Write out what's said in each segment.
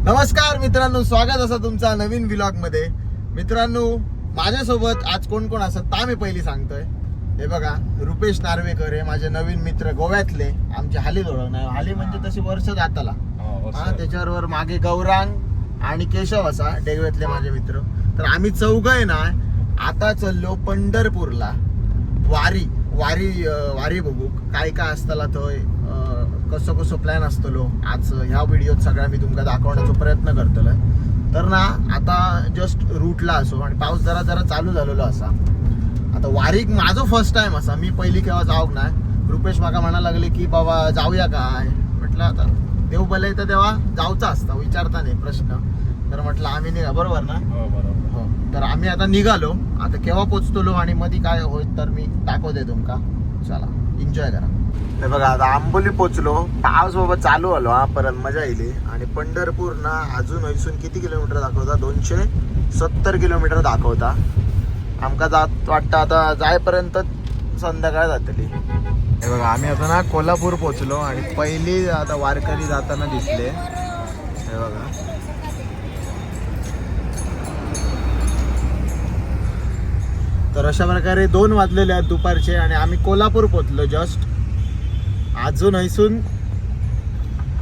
नमस्कार मित्रांनो, स्वागत असं तुमचा नवीन व्लॉग मध्ये. मित्रांनो, माझ्यासोबत आज कोण कोण असत ता मी पहिली सांगतोय. हे बघा, रुपेश नार्वेकर हे माझे नवीन मित्र, गोव्यातले आमचे. हाली ओळख नाही, हाली म्हणजे तशी वर्ष जाताला. त्याच्यावर मागे गौरांग आणि केशव असा डेगवेतले माझे मित्र. तर आम्ही चौघ आहे ना आता चाललो पंढरपूरला. वारी बघू काय काय असताला थंय, कसं कसं प्लॅन असतलो. आज ह्या व्हिडिओत सगळ्या मी तुमका दाखवण्याचा प्रयत्न करतलो. तर ना आता जस्ट रूटला असो आणि पाऊस जरा जरा चालू झालेलो असा. आता वारीक माझं फर्स्ट टाइम असा, मी पहिली केव्हा जाऊक नाही. रुपेश माका म्हणा लागले की बाबा जाऊया काय. म्हटलं आता देव भले तर तेव्हा जाऊचा असता, विचारता नाही प्रश्न. तर म्हटलं आम्ही निघा, बरोबर ना? हो. तर आम्ही आता निघालो. आता केव्हा पोचतलो आणि मध्ये काय होईल तर मी दाखवते तुमका. चला एन्जॉय करा. हे बघा, आता आंबोली पोचलो. पाऊस बाबा चालू आलो हा, परत मजा येईल. आणि पंढरपूर ना अजून इथून किती किलोमीटर दाखवता? 270 किलोमीटर दाखवता. आमका जात वाटतं आता जायपर्यंत संध्याकाळ जातली. हे बघा, आम्ही आता ना कोल्हापूर पोचलो आणि पहिली आता वारकरी जाताना दिसले. हे बघा, तर अशा प्रकारे 2 वाजलेले आहेत दुपारचे आणि आम्ही कोल्हापूर पोचलो जस्ट. अजून हैसून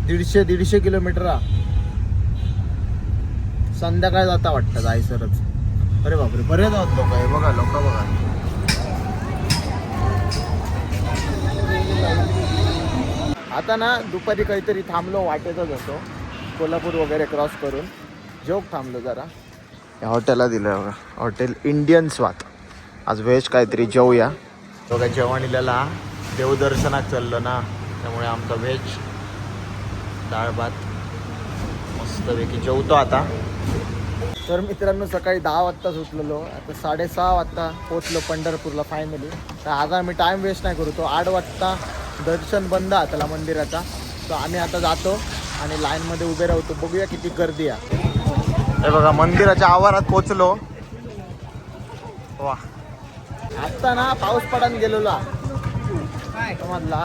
150 किलोमीटर संध्याकाळ जाता वाटतं जायसरच. अरे बापरे, बरेच आहोत लोक. आहे बघा, लोक बघा. आता ना दुपारी काहीतरी थांबलो, वाटेतच असो. कोल्हापूर वगैरे क्रॉस करून जोक थांबलो जरा. या हॉटेलला दिलं बघा, हॉटेल इंडियन स्वाद. आज व्हेज काहीतरी जेवूया. बघा, जेवण इलेला देवदर्शनात चाललं ना, त्यामुळे आमचा व्हेज डाळ भात मस्तपैकी जेवतो आता. तर मित्रांनो, सकाळी 10 वाजता सुटलेलो, आता 6:30 वाजता पोचलो पंढरपूरला फायनली. तर आता आम्ही टाईम वेस्ट नाही करू. तो 8 वाजता दर्शन बंद त्याला मंदिराचा. तर आम्ही आता जातो आणि लाईनमध्ये उभे राहतो. बघूया किती गर्दी आहे. हे बघा, मंदिराच्या आवारात पोचलो. वा, आता ना पाऊस पडान गेलेला मधला,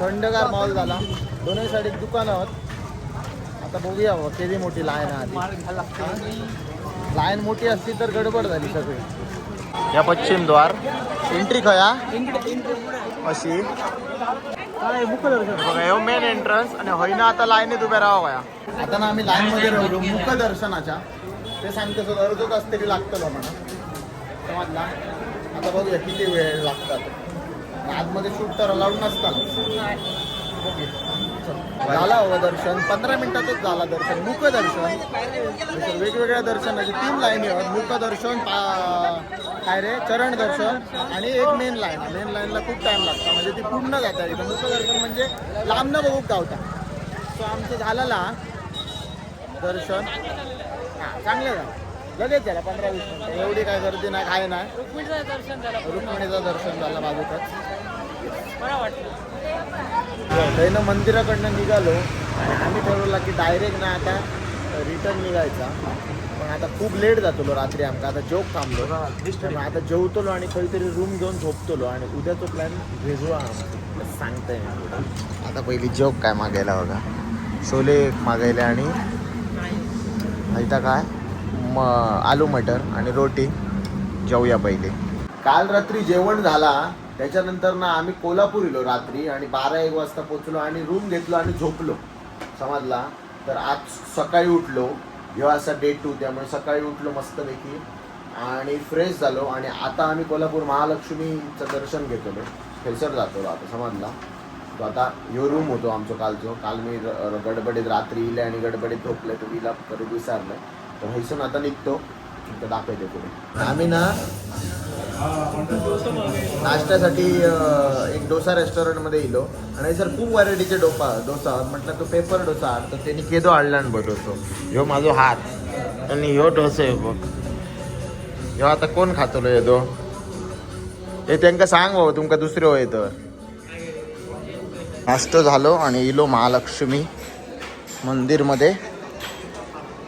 थंडगार माहोल झाला. दोन्ही साईड दुकानं आहेत. आता बघूया किती मोठी लाईन आहे. आधी लाईन मोठी असती तर गडबड झाली सगळी. या पश्चिम द्वार एंट्री खया अशी बघा, मेन एंट्रन्स. आणि होईना आता लाईनीत उभे राहावं या. आता ना आम्ही लाईन मध्ये राहिलो मुखदर्शनाच्या. ते सांगतो सर अर्ध तास तरी लागतं म्हणा समजला. आता बघूया किती वेळ लागतात. आतमध्ये शूट तर अलाउड नसतात. झाला हवं दर्शन, 15 मिनिटातच झाला दर्शन. मुखदर्शन, वेगवेगळ्या दर्शनाचे 3 लाईनी आहेत. मुखदर्शन, काय रे, चरण दर्शन आणि एक मेन लाईन. मेन लाईनला खूप टाइम लागतो, म्हणजे ती पूर्ण जाता येतं. मुखदर्शन म्हणजे लांबनं बघू गावता. सो आमचं झालेला दर्शन चांगलं झालं. लगेच झाला 15-20 मिनिटं. एवढी काय गर्दी नाही, काय नाही. रुक्मिणीचं दर्शन झालं बाजूतच. बरं वाटलं. त्यानं मंदिराकडनं निघालो आणि आम्ही ठरवला की डायरेक्ट ना आता रिटर्न निघायचा. पण आता खूप लेट जातलो रात्री. आमका आता जेवक थांबलो. आता जेवतलो आणि काहीतरी रूम घेऊन झोपतलो आणि उद्याचा प्लॅन वेगळा सांगताय मी. आता पहिली जेवक काय मागायला बघा, छोले मागायले आणि इथं काय आलू मटर आणि रोटी. जेवूया पहिले. काल रात्री जेवण झाला, त्याच्यानंतर ना आम्ही कोल्हापूर गेलो रात्री आणि 12-1 वाजता पोचलो आणि रूम घेतलो आणि झोपलो समजला. तर आज सकाळी उठलो, जेव्हा असा डे 2, त्यामुळे सकाळी उठलो मस्तपैकी आणि फ्रेश झालो. आणि आता आम्ही कोल्हापूर महालक्ष्मीचं दर्शन घेतलो. थैसर जातो आता समजला. तो आता ह्यो रूम होतो आमचो कालचो. काल मी गडबडीत रात्री इले आणि गडबडीत झोपले, तर विला परत विसरलं. तर हैसून आता निघतो, दाखवते पुढे. आम्ही ना नाश्त्यासाठी एक डोसा रेस्टॉरंटमध्ये गेलो आणि सर खूप व्हरायटीचे डोसा. म्हटलं तो पेपर डोसा, तर त्यांनी केदो आणला आणि बनवतो. ह्यो माझो हात आणि ह्यो डोसा आहे बघ. ह्यो आता कोण खातलो येतो हे त्यांना सांग भाऊ, तुमका दुसरे होय. तर नाश्ता झालो आणि इलो महालक्ष्मी मंदिरमध्ये.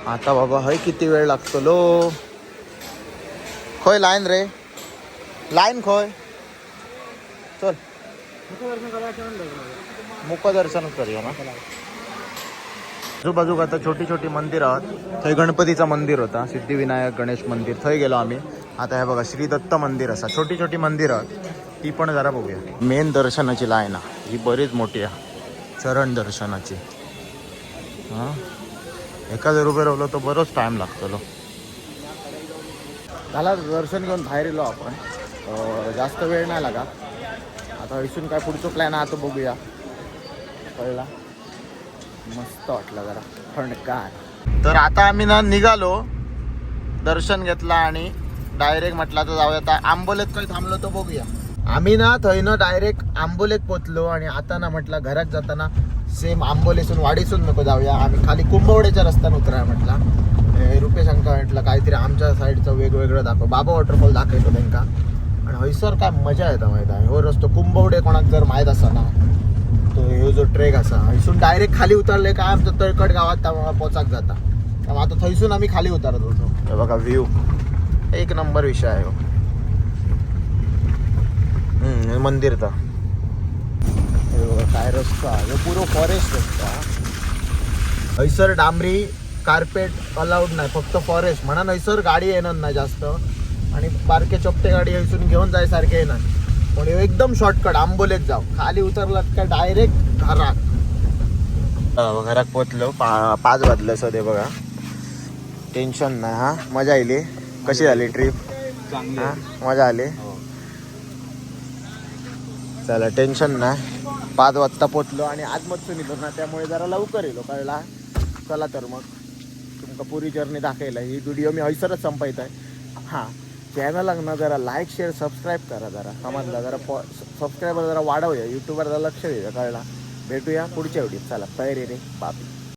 आता बाबा हय किती वेळ लागतो लो. खोय लाईन रे, लाईन खोय. चल मुखदर्शन करूया ना. आजूबाजूक आता छोटी छोटी मंदिर आहात. थंय गणपतीचं मंदिर होता, सिद्धिविनायक गणेश मंदिर, थंय गेलो आम्ही. आता हे बघा श्री दत्त मंदिर असा, छोटी छोटी मंदिर आहेत, ती पण जरा बघूया. मेन दर्शनाची लाईन ही बरीच मोठी आहे, चरण दर्शनाची. हां, एका जर उभे राहिलो तर बरोच टाईम लागतो. त्याला दर्शन घेऊन बाहेर येलो आपण. जास्त वेळ नाही लागा. आता इथून काय पुढचं प्लॅन आहे आता बघूया. कळला, मस्त वाटलं जरा थंडगार. तर आता आम्ही ना निघालो, दर्शन घेतला आणि डायरेक्ट म्हटलं तर जाऊया. आता आंबोलेत काही थांबलो तर बघूया. आम्ही ना थंय डायरेक्ट आंबोलेत पोचलो आणि आता ना म्हटलं घरात जाताना सेम आंबोलेसून वाडीसून नको जाऊया. आम्ही खाली कुंभवड्याच्या रस्त्याने उतराय म्हटलं. रुपेश अंका म्हटलं काहीतरी आमच्या साईडचं वेगवेगळं दाखव, बाबा वॉटरफॉल दाखवतो त्यांना. आणि हयसर काय मजा येतं माहीत आहे. हो रस्तो कुंभवडे कोणाक जर माहीत असा ना, तो ह्यो जो ट्रेक असा हयसून डायरेक्ट खाली उतरले काय आमचं तळकट गावात पोचाक जाता. त्यामुळे आता थंयसून आम्ही खाली उतरत होतो. हे बघा व्ह्यू एक नंबर विषय आहे हो. मंदिरचा काय रस्ता, हे पुरो फॉरेस्ट रस्ता. हयसर डांबरी कार्पेट अलाउड नाही, फक्त फॉरेस्ट म्हणून हयसर गाडी येणार नाही जास्त. आणि बारके चोपटे गाडी हयसून घेऊन जायसारखे येणार. पण एकदम शॉर्टकट आंबोलेत जाऊ, खाली उतरलात का डायरेक्ट घरात. घरात पोचलो, 5 वाजले सध्या बघा. टेन्शन नाही. हा, मजा आली. कशी झाली ट्रिप? हां, मजा आली. चला टेन्शन नाही. 5 वाजता पोचलो आणि आजमधून येलो ना, त्यामुळे जरा लवकर येलो. कळला. चला तर मग तुमका पुरी जर्नी दाखवला. ही व्हिडिओ मी हयसरच संपवत आहे. हां, चॅनलाक ना जरा लाईक शेअर सबस्क्राईब करा. जरा समजला, जरा सबस्क्रायबर जरा वाढवूया. यूट्यूबवर जरा लक्ष द्या. कळला. भेटूया पुढच्या व्हिडिओ. चला तयारी रे बाप.